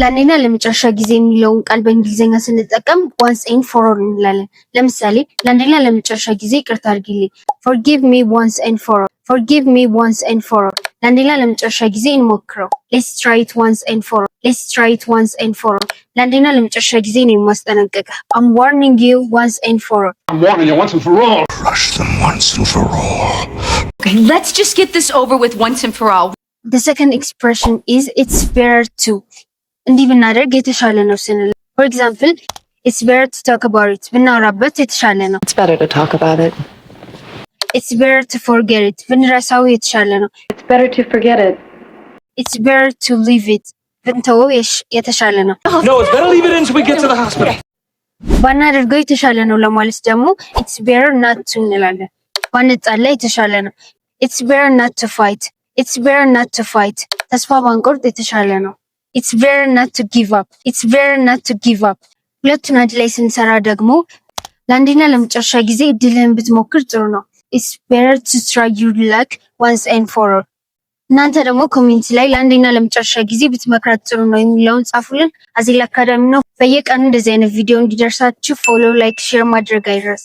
ለአንዴና ለመጨረሻ ጊዜ የሚለውን ቃል በእንግሊዝኛ ስንጠቀም once and for all እንላለን። ለምሳሌ ለአንዴና ለመጨረሻ ጊዜ ይቅርታ አድርጊልኝ forgive me once and for all forgive me once and for all ለአንዴና ለመጨረሻ ጊዜ እንሞክረው let's try it once and for all let's try it once and for all ለአንዴና ለመጨረሻ ጊዜ ነው የማስጠነቅቅህ I'm warning you once and for all I'm warning you once and for all crush them once and for all. Okay, let's just get this over with once and for all. The second expression is it's better to እንዲህ ብናደርግ የተሻለ ነው ስንል for example it's better to talk about it ብናወራበት የተሻለ ነው It's better to talk about it. it's better to forget it ብንረሳው የተሻለ ነው It's better to forget it. it's better to leave it ብንተወው የተሻለ ነው No, it's better leave it in until we get to the hospital ባናደርገው የተሻለ ነው ለማለት ደግሞ it's better not to እንላለን ባንጣላ የተሻለ ነው it's better not to fight it's better not to fight ተስፋ ባንቆርጥ የተሻለ ነው it's better not to give up it's better not to give up ሁለቱን አንድ ላይ ስንሰራ ደግሞ ለአንዴና ለመጨረሻ ጊዜ እድልህን ብትሞክር ጥሩ ነው it's better to try your luck once and for all እናንተ ደግሞ ኮሜንት ላይ ለአንዴና ለመጨረሻ ጊዜ ብትመክራት ጥሩ ነው የሚለውን ጻፉልን አዚል አካዳሚ ነው በየቀኑ እንደዚህ አይነት ቪዲዮ እንዲደርሳችሁ ፎሎ ላይክ ሼር ማድረግ አይረሳ